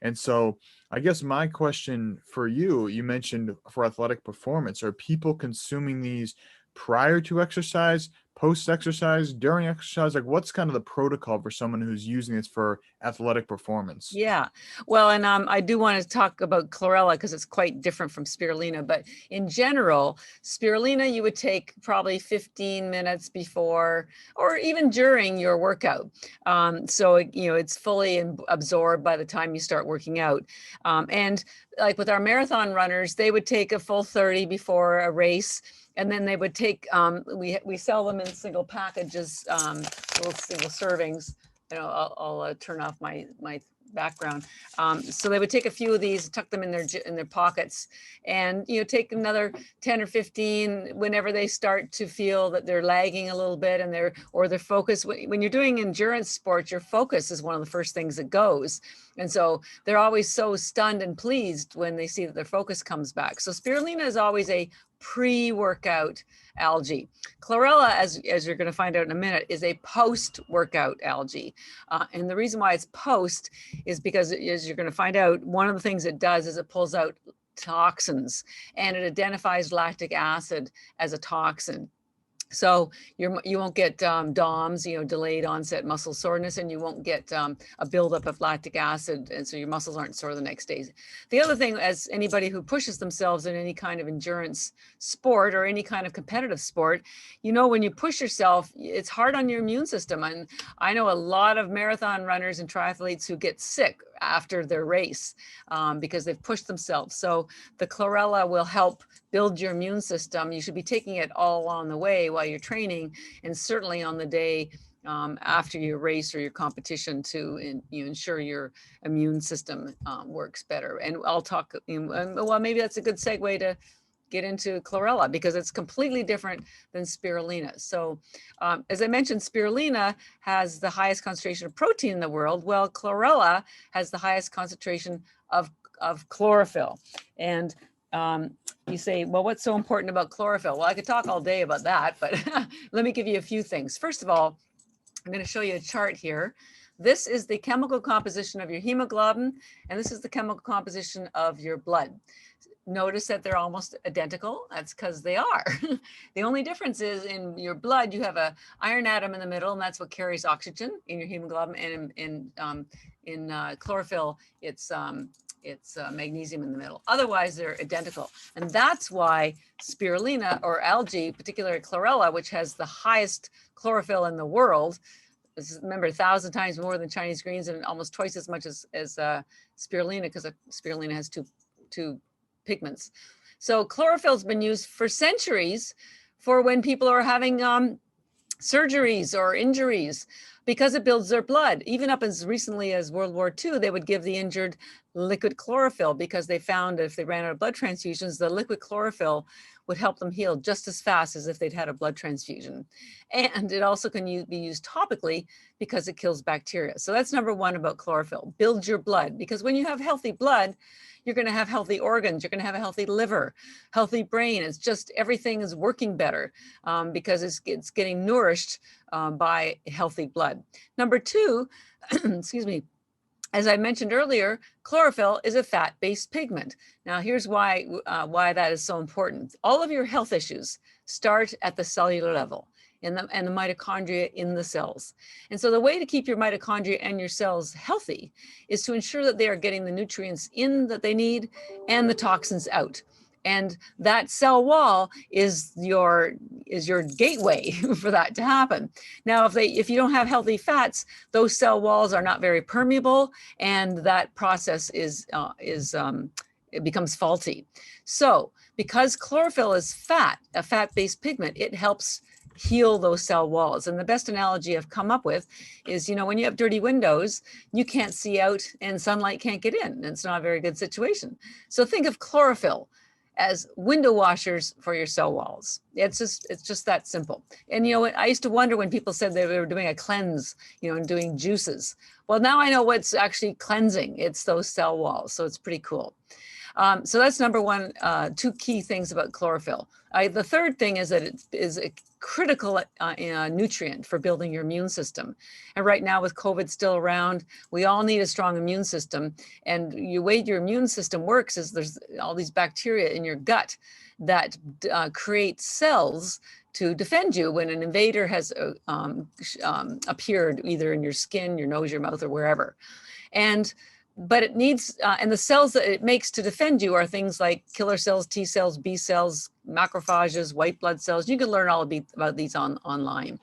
And so I guess my question for you, you mentioned for athletic performance, are people consuming these prior to exercise, post exercise, during exercise? Like what's kind of the protocol for someone who's using this for athletic performance? Yeah, well, and I do want to talk about chlorella because it's quite different from spirulina. But in general, spirulina you would take probably 15 minutes before or even during your workout. So it's fully absorbed by the time you start working out. And like with our marathon runners, they would take a full 30 before a race. And then they would take, we sell them in single packages, little single servings. I'll turn off my background. So they would take a few of these, tuck them in their pockets, and take another 10 or 15 whenever they start to feel that they're lagging a little bit, and their focus. When you're doing endurance sports, your focus is one of the first things that goes, and so they're always so stunned and pleased when they see that their focus comes back. So spirulina is always a pre-workout algae. Chlorella, as you're going to find out in a minute, is a post-workout algae. And the reason why it's post is because, as you're going to find out, one of the things it does is it pulls out toxins, and it identifies lactic acid as a toxin. So you won't get DOMS, delayed onset muscle soreness, and you won't get a buildup of lactic acid, and so your muscles aren't sore the next day. The other thing, as anybody who pushes themselves in any kind of endurance sport or any kind of competitive sport, when you push yourself, it's hard on your immune system. And I know a lot of marathon runners and triathletes who get sick after their race because they've pushed themselves. So the chlorella will help build your immune system. You should be taking it all along the way while you're training, and certainly on the day after your race or your competition to ensure your immune system works better. And I'll talk, well, maybe that's a good segue to get into chlorella, because it's completely different than spirulina. So as I mentioned, spirulina has the highest concentration of protein in the world. Well, chlorella has the highest concentration of chlorophyll. And you say, well, what's so important about chlorophyll? Well, I could talk all day about that, but let me give you a few things. First of all, I'm going to show you a chart here. This is the chemical composition of your hemoglobin, and this is the chemical composition of your blood. Notice that they're almost identical. That's because they are. The only difference is in your blood, you have a iron atom in the middle, and that's what carries oxygen in your hemoglobin. And in chlorophyll, it's magnesium in the middle. Otherwise, they're identical. And that's why spirulina or algae, particularly chlorella, which has the highest chlorophyll in the world, remember 1,000 times more than Chinese greens and almost twice as much as spirulina, because spirulina has two pigments. So chlorophyll's been used for centuries for when people are having surgeries or injuries, because it builds their blood. Even up as recently as World War II, they would give the injured liquid chlorophyll, because they found if they ran out of blood transfusions, the liquid chlorophyll would help them heal just as fast as if they'd had a blood transfusion. And it also can be used topically because it kills bacteria. So that's number one about chlorophyll. Build your blood, because when you have healthy blood, you're going to have healthy organs, you're going to have a healthy liver, healthy brain. It's just everything is working better because it's getting nourished by healthy blood. Number two, excuse me, as I mentioned earlier, chlorophyll is a fat-based pigment. Now, here's why that is so important. All of your health issues start at the cellular level and the mitochondria in the cells. And so the way to keep your mitochondria and your cells healthy is to ensure that they are getting the nutrients in that they need and the toxins out. And that cell wall is your gateway for that to happen. Now, if you don't have healthy fats, those cell walls are not very permeable, and that process it becomes faulty. So, because chlorophyll is a fat-based pigment, it helps heal those cell walls. And the best analogy I've come up with is, when you have dirty windows, you can't see out and sunlight can't get in. And it's not a very good situation. So think of chlorophyll as window washers for your cell walls. It's just that simple. And I used to wonder when people said they were doing a cleanse, and doing juices. Well, now I know what's actually cleansing. It's those cell walls. So it's pretty cool. So that's number one, two key things about chlorophyll. The third thing is that it is a critical nutrient for building your immune system. And right now with COVID still around, we all need a strong immune system. And the way your immune system works is there's all these bacteria in your gut that create cells to defend you when an invader has appeared either in your skin, your nose, your mouth, or wherever. But it needs, and the cells that it makes to defend you are things like killer cells, T cells, B cells, macrophages, white blood cells. You can learn all about these online.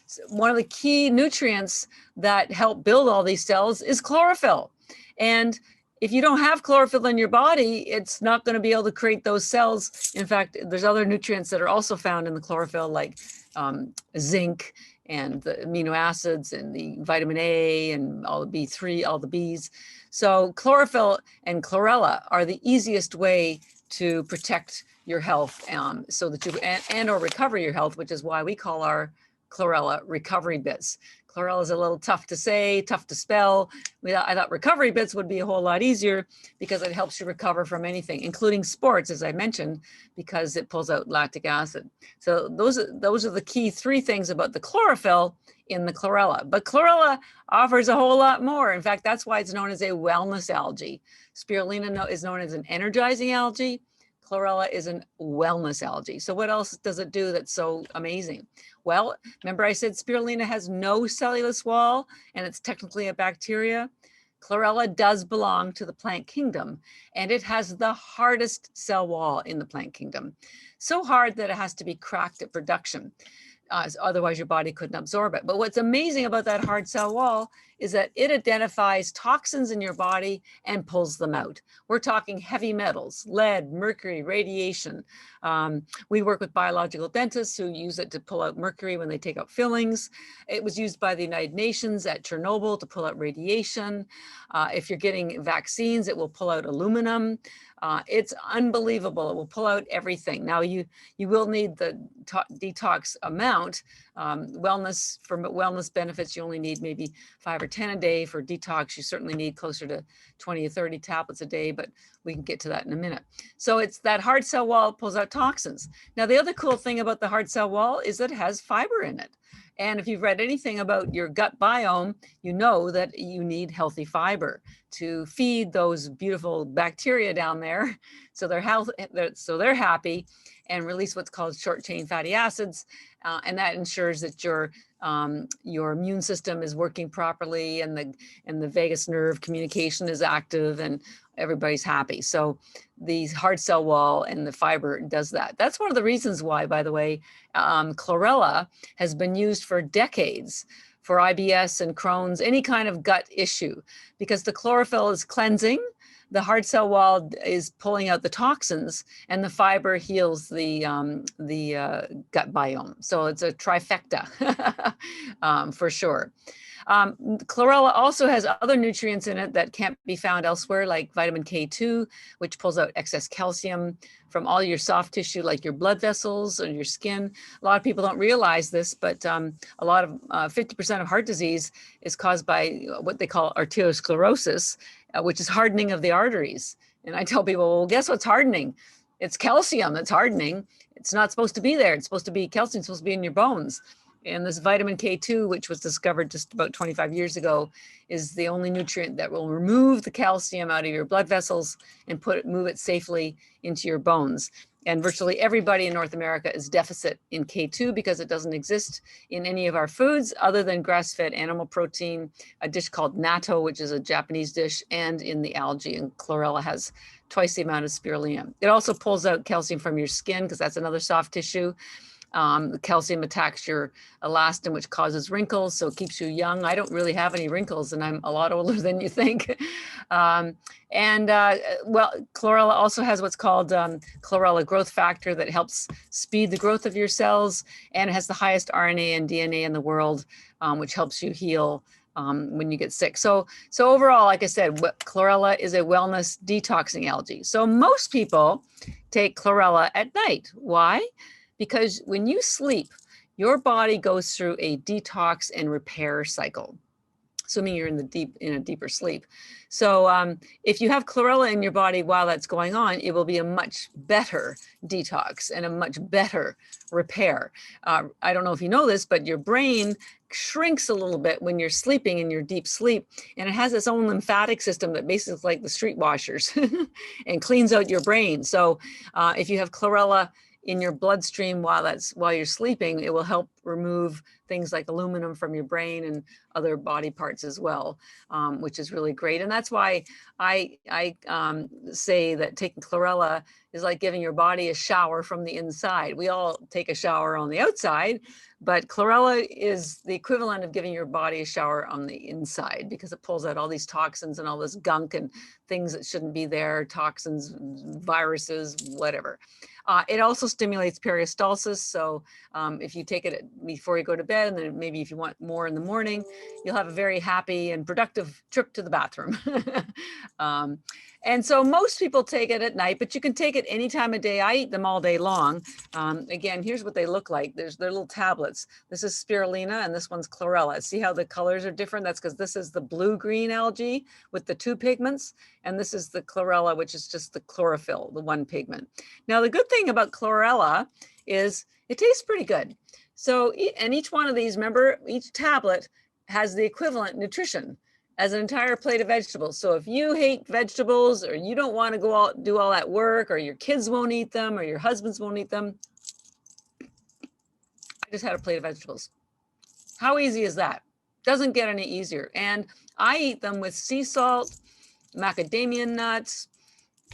So one of the key nutrients that help build all these cells is chlorophyll. And if you don't have chlorophyll in your body, it's not going to be able to create those cells. In fact, there's other nutrients that are also found in the chlorophyll, like zinc and the amino acids and the vitamin A and all the B3, all the Bs. So chlorophyll and chlorella are the easiest way to protect your health, so that you and or recover your health, which is why we call our chlorella recovery bits. Chlorella is a little tough to say, tough to spell. I thought recovery bits would be a whole lot easier because it helps you recover from anything, including sports, as I mentioned, because it pulls out lactic acid. So those are the key three things about the chlorophyll in the chlorella. But chlorella offers a whole lot more. In fact, that's why it's known as a wellness algae. Spirulina is known as an energizing algae. Chlorella is a wellness algae. So what else does it do that's so amazing? Well, remember I said spirulina has no cellulose wall and it's technically a bacteria. Chlorella does belong to the plant kingdom, and it has the hardest cell wall in the plant kingdom. So hard that it has to be cracked at production. Otherwise your body couldn't absorb it. But what's amazing about that hard cell wall is that it identifies toxins in your body and pulls them out. We're talking heavy metals, lead, mercury, radiation. We work with biological dentists who use it to pull out mercury when they take out fillings. It was used by the United Nations at Chernobyl to pull out radiation. If you're getting vaccines, it will pull out aluminum. It's unbelievable. It will pull out everything. Now you will need the detox amount. For wellness benefits, you only need maybe 5 or 10 a day. For detox, you certainly need closer to 20 or 30 tablets a day, but we can get to that in a minute. So it's that hard cell wall pulls out toxins. Now, the other cool thing about the hard cell wall is that it has fiber in it. And if you've read anything about your gut biome, you know that you need healthy fiber to feed those beautiful bacteria down there so they're happy and release what's called short chain fatty acids. And that ensures that your immune system is working properly and the vagus nerve communication is active and everybody's happy. So the hard cell wall and the fiber does that. That's one of the reasons why, by the way, chlorella has been used for decades for IBS and Crohn's, any kind of gut issue, because the chlorophyll is cleansing, the hard cell wall is pulling out the toxins, and the fiber heals the gut biome. So it's a trifecta for sure. Chlorella also has other nutrients in it that can't be found elsewhere, like vitamin K2, which pulls out excess calcium from all your soft tissue, like your blood vessels or your skin. A lot of people don't realize this, but a lot of 50% of heart disease is caused by what they call arteriosclerosis, which is hardening of the arteries. And I tell people, well, guess what's hardening? It's calcium that's hardening. It's not supposed to be there. It's supposed to be calcium, it's supposed to be in your bones. And this vitamin K2, which was discovered just about 25 years ago, is the only nutrient that will remove the calcium out of your blood vessels and move it safely into your bones. And virtually everybody in North America is deficit in K2 because it doesn't exist in any of our foods other than grass-fed animal protein, a dish called natto, which is a Japanese dish, and in the algae. And chlorella has twice the amount of spirulina. It also pulls out calcium from your skin because that's another soft tissue. The calcium attacks your elastin, which causes wrinkles, so it keeps you young. I don't really have any wrinkles, and I'm a lot older than you think. Well, chlorella also has what's called chlorella growth factor that helps speed the growth of your cells, and it has the highest RNA and DNA in the world, which helps you heal when you get sick. So overall, like I said, chlorella is a wellness detoxing algae. So most people take chlorella at night. Why? Because when you sleep, your body goes through a detox and repair cycle. assuming you're in a deeper sleep. So if you have chlorella in your body while that's going on, it will be a much better detox and a much better repair. I don't know if you know this, but your brain shrinks a little bit when you're sleeping in your deep sleep, and it has its own lymphatic system that basically is like the street washers and cleans out your brain. So if you have chlorella in your bloodstream while you're sleeping, it will help remove things like aluminum from your brain and other body parts as well, which is really great. And that's why I say that taking chlorella is like giving your body a shower from the inside. We all take a shower on the outside, but chlorella is the equivalent of giving your body a shower on the inside, because it pulls out all these toxins and all this gunk and things that shouldn't be there, toxins, viruses, whatever. It also stimulates peristalsis. So if you take it before you go to bed, and then maybe if you want more in the morning, you'll have a very happy and productive trip to the bathroom. And so most people take it at night, but you can take it any time of day. I eat them all day long. Again, here's what they look like. They're little tablets. This is spirulina and this one's chlorella. See how the colors are different? That's because this is the blue-green algae with the 2 pigments, and this is the chlorella, which is just the chlorophyll, the 1 pigment. Now, the good thing about chlorella is it tastes pretty good. So, and each one of these, remember, each tablet has the equivalent nutrition as an entire plate of vegetables. So if you hate vegetables, or you don't want to go out do all that work, or your kids won't eat them, or your husbands won't eat them, I just had a plate of vegetables. How easy is that? Doesn't get any easier. And I eat them with sea salt, macadamia nuts,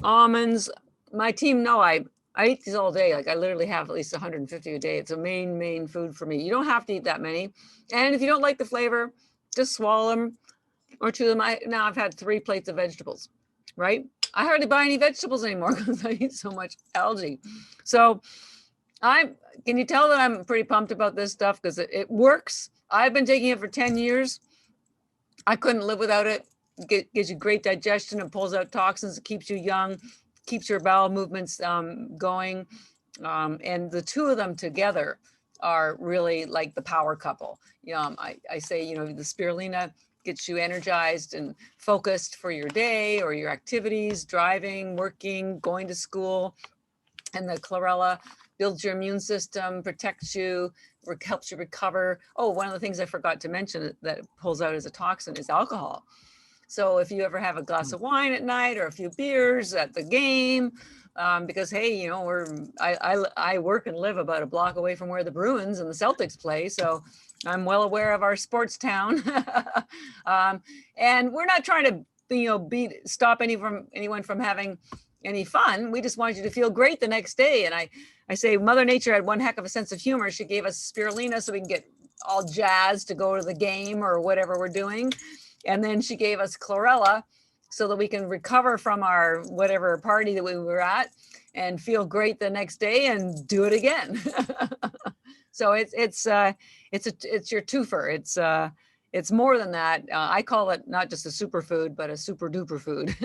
almonds. My team know I eat these all day. Like I literally have at least 150 a day. It's a main food for me. You don't have to eat that many. And if you don't like the flavor, just swallow them or chew them. Now I've had 3 plates of vegetables, right? I hardly buy any vegetables anymore because I eat so much algae. So can you tell that I'm pretty pumped about this stuff because it works? I've been taking it for 10 years. I couldn't live without it. It gives you great digestion. It pulls out toxins. It keeps you young, keeps your bowel movements going. And the 2 of them together are really like the power couple. I say, the spirulina gets you energized and focused for your day or your activities, driving, working, going to school. And the chlorella builds your immune system, protects you, helps you recover. Oh, one of the things I forgot to mention that pulls out as a toxin is alcohol. So if you ever have a glass of wine at night or a few beers at the game, because hey, I work and live about a block away from where the Bruins and the Celtics play, so I'm well aware of our sports town. And we're not trying to stop anyone from having any fun. We just want you to feel great the next day. And I say Mother Nature had one heck of a sense of humor. She gave us spirulina so we can get all jazzed to go to the game or whatever we're doing. And then she gave us chlorella so that we can recover from our whatever party that we were at and feel great the next day and do it again. So it's your twofer. It's more than that. I call it not just a superfood, but a super duper food.